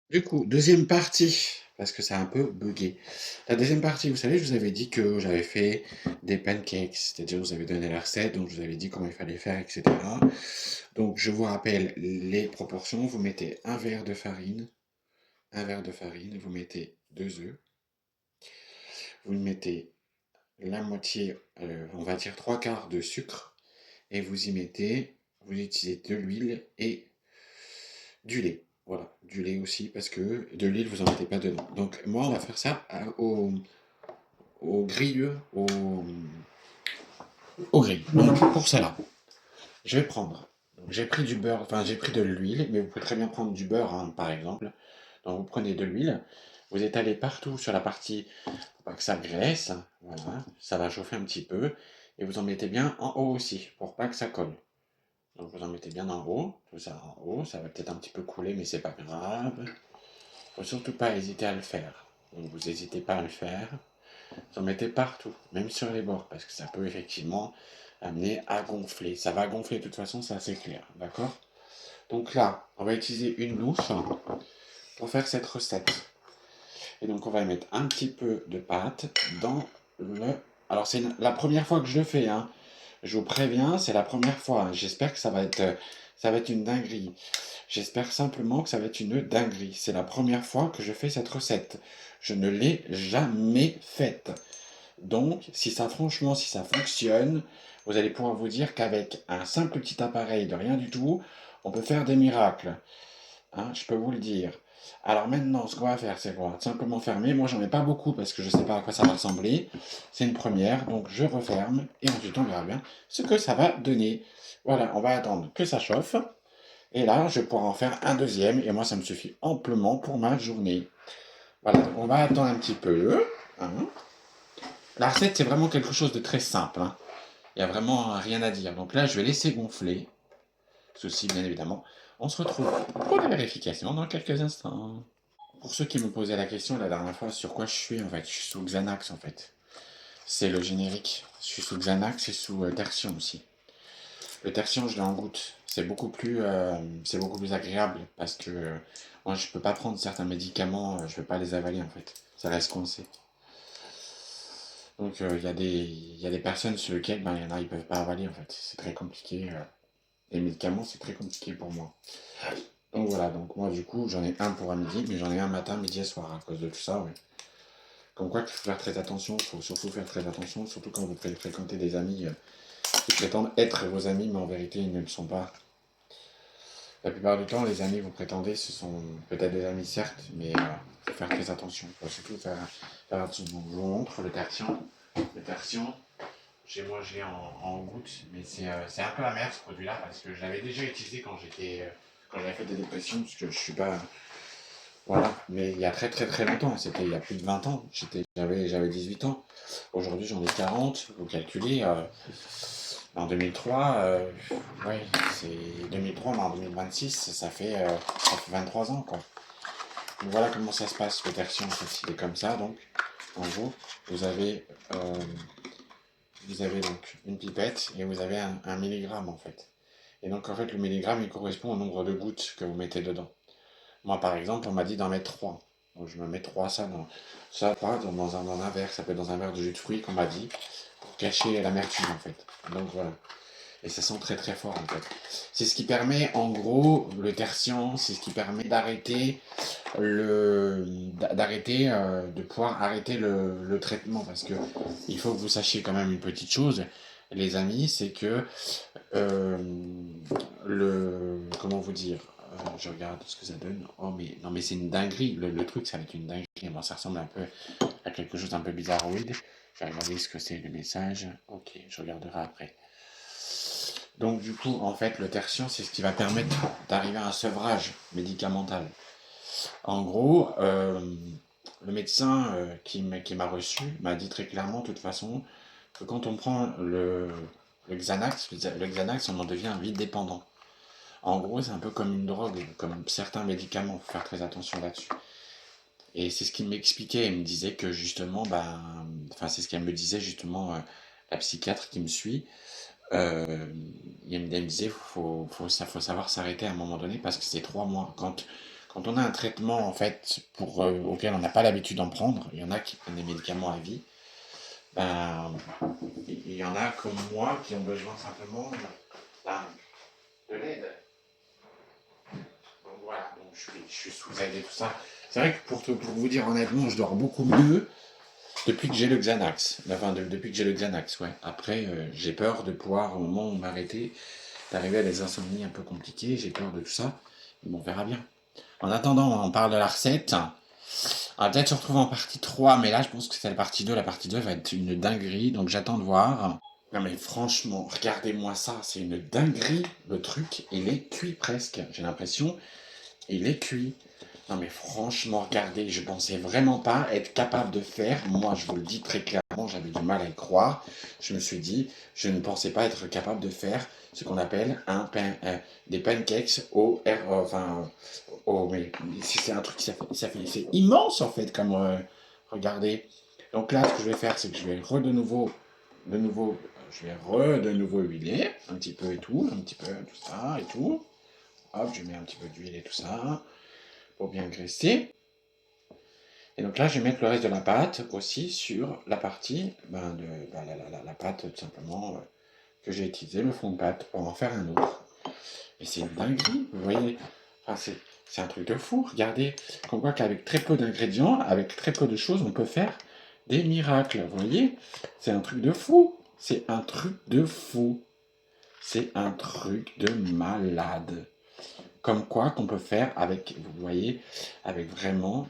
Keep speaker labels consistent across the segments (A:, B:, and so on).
A: Du coup, deuxième partie, parce que ça a un peu buggé. La deuxième partie, vous savez, je vous avais dit que j'avais fait des pancakes, c'est-à-dire je vous avais donné la recette, donc je vous avais dit comment il fallait faire, etc. Donc je vous rappelle les proportions. Vous mettez un verre de farine, vous mettez 2 œufs, vous mettez la moitié, on va dire trois quarts de sucre, et vous utilisez de l'huile et du lait. Voilà, du lait aussi, parce que de l'huile, vous en mettez pas dedans. Donc moi, on va faire ça au grille, au grill. Donc pour cela, je vais prendre, j'ai pris du beurre, enfin j'ai pris de l'huile, mais vous pouvez très bien prendre du beurre, hein, par exemple. Donc vous prenez de l'huile, vous étalez partout sur la partie, pour pas que ça graisse, voilà, ça va chauffer un petit peu, et vous en mettez bien en haut aussi, pour pas que ça colle. Donc vous en mettez bien en haut, tout ça en haut, ça va peut-être un petit peu couler, mais c'est pas grave. Faut surtout pas hésiter à le faire. Donc vous n'hésitez pas à le faire. Vous en mettez partout, même sur les bords, parce que ça peut effectivement amener à gonfler. Ça va gonfler de toute façon, c'est assez clair, d'accord? Donc là, on va utiliser une louche pour faire cette recette. Et donc on va mettre un petit peu de pâte dans le... Alors c'est la première fois que je le fais, hein. Je vous préviens, c'est la première fois. J'espère que ça va être une dinguerie. J'espère simplement que ça va être une dinguerie. C'est la première fois que je fais cette recette. Je ne l'ai jamais faite. Donc, franchement, si ça fonctionne, vous allez pouvoir vous dire qu'avec un simple petit appareil de rien du tout, on peut faire des miracles. Hein, je peux vous le dire. Alors maintenant, ce qu'on va faire, c'est qu'on va simplement fermer. Moi, j'en ai pas beaucoup parce que je ne sais pas à quoi ça va ressembler. C'est une première, donc je referme et ensuite on verra bien ce que ça va donner. Voilà, on va attendre que ça chauffe. Et là, je pourrai en faire un deuxième et moi, ça me suffit amplement pour ma journée. Voilà, donc on va attendre un petit peu. Hein. La recette, c'est vraiment quelque chose de très simple. Hein. Il n'y a vraiment rien à dire. Donc là, je vais laisser gonfler. Ceci, bien évidemment. On se retrouve pour la vérification dans quelques instants. Pour ceux qui me posaient la question la dernière fois sur quoi je suis, en fait, je suis sous Xanax, en fait. C'est le générique. Je suis sous Xanax et sous Tertium aussi. Le Tertium, je l'ai en goutte. C'est beaucoup plus agréable parce que moi, je peux pas prendre certains médicaments, je peux pas les avaler, en fait. Ça reste coincé. Donc, il y a des personnes sur lesquelles, ben, il y en a, ils peuvent pas avaler, en fait. C'est très compliqué. Les médicaments, c'est très compliqué pour moi. Donc voilà, donc moi du coup j'en ai un pour à midi, mais j'en ai un matin, midi et soir à cause de tout ça, ouais. Comme quoi qu'il faut faire très attention, il faut surtout faire très attention, surtout quand vous fréquentez des amis qui prétendent être vos amis, mais en vérité ils ne le sont pas. La plupart du temps, les amis que vous prétendez, ce sont peut-être des amis certes, mais il faut faire très attention. Il faut surtout faire attention. Donc, je vous montre le tertian. Le tertian, chez moi je l'ai en gouttes, mais c'est un peu amer ce produit-là parce que je l'avais déjà utilisé quand j'avais fait des dépressions, parce que je suis pas. Voilà, mais il y a très très très longtemps, c'était il y a plus de 20 ans, j'avais 18 ans. Aujourd'hui j'en ai 40, vous calculez, en 2003, ouais, c'est 2003, mais en 2026, ça fait 23 ans quoi. Donc voilà comment ça se passe, le tertien en fait, il est comme ça, donc en gros, vous avez, euh, vous avez donc une pipette et vous avez un milligramme en fait. Et donc en fait le milligramme il correspond au nombre de gouttes que vous mettez dedans. Moi, par exemple, on m'a dit d'en mettre 3. Donc, je me mets 3 dans un verre. Ça peut être dans un verre de jus de fruits qu'on m'a dit, pour cacher l'amertume, en fait. Donc, voilà. Et ça sent très très fort, en fait. C'est ce qui permet, en gros, le tertian, c'est ce qui permet de pouvoir arrêter le traitement. Parce que il faut que vous sachiez quand même une petite chose, les amis, c'est que euh, comment vous dire, je regarde ce que ça donne. Oh mais non mais c'est une dinguerie. Le truc ça va être une dinguerie. Bon, ça ressemble un peu à quelque chose d'un peu bizarroïde. Je vais regarder ce que c'est le message. Ok, je regarderai après. Donc du coup, en fait, le tertian, c'est ce qui va permettre d'arriver à un sevrage médicamental. En gros, le médecin qui m'a reçu m'a dit très clairement, de toute façon, que quand on prend le Xanax, le Xanax, on en devient vite dépendant. En gros, c'est un peu comme une drogue, comme certains médicaments, il faut faire très attention là-dessus. Et c'est ce qu'il m'expliquait, il me disait que justement, enfin c'est ce qu'elle me disait justement, la psychiatre qui me suit, elle me disait faut savoir s'arrêter à un moment donné parce que c'est 3 mois. quand on a un traitement, en fait, auquel on n'a pas l'habitude d'en prendre, il y en a qui prennent des médicaments à vie, ben, il y en a comme moi qui ont besoin simplement ben, de l'aide. Donc voilà, donc je suis sous aide et tout ça. C'est vrai que pour vous dire honnêtement, je dors beaucoup mieux depuis que j'ai le Xanax. Enfin, depuis que j'ai le Xanax, ouais. Après, j'ai peur de pouvoir, au moment où m'arrêter, d'arriver à des insomnies un peu compliquées. J'ai peur de tout ça. Mais bon, on verra bien. En attendant, on parle de la recette. On va peut-être se retrouver en partie 3, mais là, je pense que c'est la partie 2. La partie 2 va être une dinguerie, donc j'attends de voir. Non mais franchement, regardez-moi ça, c'est une dinguerie, le truc, il est cuit presque, j'ai l'impression, il est cuit. Non mais franchement, regardez, je pensais vraiment pas être capable de faire, moi je vous le dis très clairement, j'avais du mal à y croire, je me suis dit, je ne pensais pas être capable de faire ce qu'on appelle des pancakes mais c'est un truc qui c'est immense en fait, comme, regardez. Donc là, ce que je vais faire, c'est que je vais de nouveau, de nouveau huiler, un petit peu et tout, un petit peu tout ça et tout. Hop, je mets un petit peu d'huile et tout ça, pour bien graisser. Et donc là, je vais mettre le reste de la pâte aussi sur la partie, la pâte tout simplement que j'ai utilisé, le fond de pâte, pour en faire un autre. Et c'est une dinguerie, vous voyez. Enfin, c'est un truc de fou. Regardez, qu'on voit qu'avec très peu d'ingrédients, avec très peu de choses, on peut faire des miracles. Vous voyez, c'est un truc de fou. C'est un truc de fou. C'est un truc de malade. Comme quoi qu'on peut faire avec, vous voyez, avec vraiment...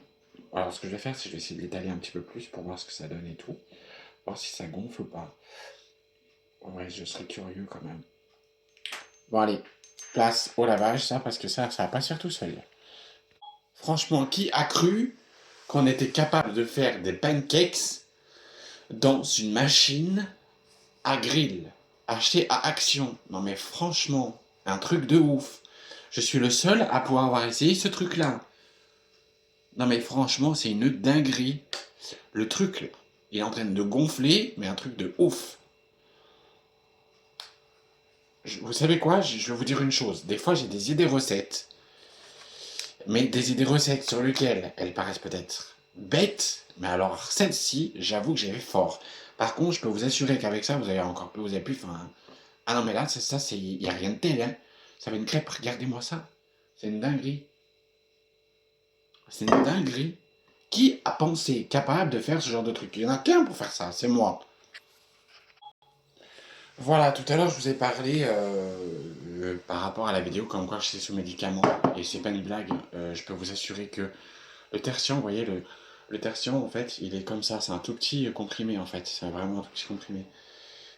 A: Alors ce que je vais faire, c'est que je vais essayer de l'étaler un petit peu plus pour voir ce que ça donne et tout. Voir si ça gonfle ou pas. Ouais, je serais curieux quand même. Bon allez, place au lavage ça, parce que ça va pas se faire tout seul. Franchement, qui a cru qu'on était capable de faire des pancakes dans une machine à grill, achetée à Action? Non mais franchement, un truc de ouf. Je suis le seul à pouvoir avoir essayé ce truc-là. Non mais franchement, c'est une dinguerie. Le truc, il est en train de gonfler, mais un truc de ouf. Vous savez quoi? Je vais vous dire une chose. Des fois, j'ai des idées recettes. Mais des idées recettes sur lesquelles elles paraissent peut-être bêtes. Mais alors, celle-ci, j'avoue que j'ai fait fort. Par contre, je peux vous assurer qu'avec ça, vous avez encore plus, vous avez plus faim. Ah non, mais là, il n'y a rien de tel, hein. Ça va une crêpe, regardez-moi ça. C'est une dinguerie. C'est une dinguerie. Qui a pensé capable de faire ce genre de truc? Il n'y en a qu'un pour faire ça, c'est moi. Voilà, tout à l'heure, je vous ai parlé par rapport à la vidéo comme quoi je suis sous médicaments. Et c'est pas une blague. Je peux vous assurer que le tertian, vous voyez, le tertian, en fait, il est comme ça. C'est un tout petit comprimé, en fait. C'est vraiment un tout petit comprimé.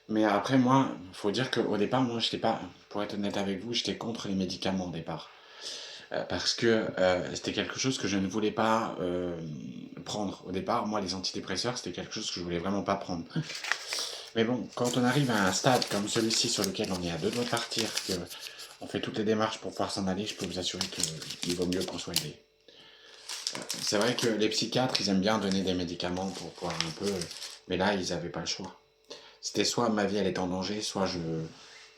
A: Mais après, moi, il faut dire qu'au départ, moi, j'étais pas, pour être honnête avec vous, j'étais contre les médicaments au départ. Parce que c'était quelque chose que je ne voulais pas prendre. Au départ, moi, les antidépresseurs, c'était quelque chose que je voulais vraiment pas prendre. Mais bon, quand on arrive à un stade comme celui-ci sur lequel on est à deux doigts de partir, que on fait toutes les démarches pour pouvoir s'en aller, je peux vous assurer qu'il vaut mieux qu'on soit aidé. C'est vrai que les psychiatres, ils aiment bien donner des médicaments pour pouvoir un peu... Mais là, ils n'avaient pas le choix. C'était soit ma vie, elle est en danger, soit je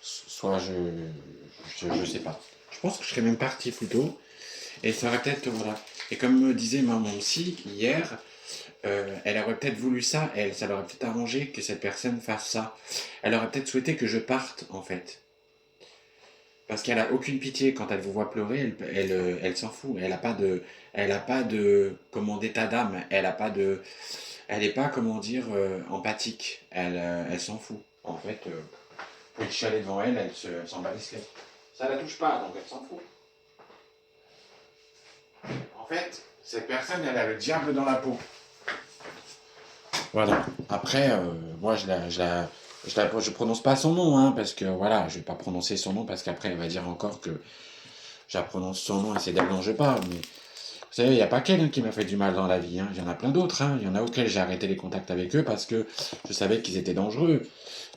A: sais pas. Je pense que je serais même parti plus tôt. Et ça aurait peut-être que voilà. Et comme me disait maman aussi hier, elle aurait peut-être voulu ça, elle, ça l'aurait peut-être arrangé que cette personne fasse ça. Elle aurait peut-être souhaité que je parte, en fait. Parce qu'elle a aucune pitié quand elle vous voit pleurer, elle s'en fout. Elle a pas de, comment, d'état d'âme. Elle est pas, comment dire, empathique. Elle s'en fout. En fait, vous pouvez chialer devant elle, elle s'en bat les steaks. Ça la touche pas, donc elle s'en fout. En fait, cette personne, elle a le diable dans la peau. Voilà. Après, moi, je prononce pas son nom, hein, parce que voilà, je vais pas prononcer son nom parce qu'après, elle va dire encore que je la prononce son nom et c'est d'elle dont je parle. Mais vous savez, il n'y a pas qu'elle hein, qui m'a fait du mal dans la vie. Hein. Il y en a plein d'autres. Hein. Il y en a auxquels j'ai arrêté les contacts avec eux parce que je savais qu'ils étaient dangereux.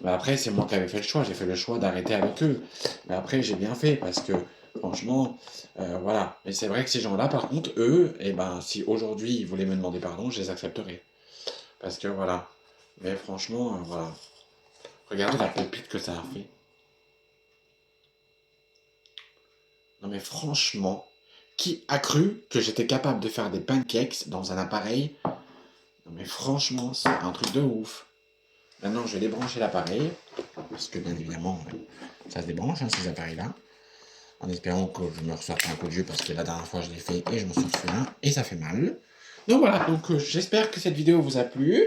A: Mais après, c'est moi qui avais fait le choix. J'ai fait le choix d'arrêter avec eux. Mais après, j'ai bien fait parce que, franchement, voilà. Mais c'est vrai que ces gens-là, par contre, eux, eh ben, si aujourd'hui ils voulaient me demander pardon, je les accepterais. Parce que voilà. Mais franchement, voilà. Regardez la pépite que ça a fait. Non mais franchement, Qui a cru que j'étais capable de faire des pancakes dans un appareil? Non mais franchement, c'est un truc de ouf. Maintenant, je vais débrancher l'appareil, parce que bien évidemment, ça se débranche, hein, ces appareils-là. En espérant que je me ressorte un coup de jus, parce que la dernière fois je l'ai fait et je me suis refait un, et ça fait mal. Donc voilà, donc j'espère que cette vidéo vous a plu.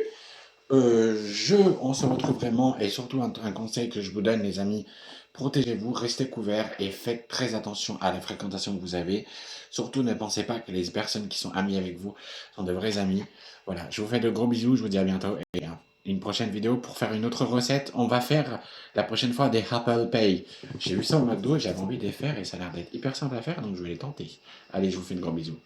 A: On se retrouve vraiment, et surtout un conseil que je vous donne les amis, protégez-vous, restez couverts et faites très attention à la fréquentation que vous avez. Surtout ne pensez pas que les personnes qui sont amies avec vous sont de vrais amis. Voilà, je vous fais de gros bisous, je vous dis à bientôt et une prochaine vidéo pour faire une autre recette. On va faire la prochaine fois des Apple Pay. J'ai vu ça au McDo et j'avais envie de les faire et ça a l'air d'être hyper simple à faire donc je vais les tenter. Allez, je vous fais de gros bisous.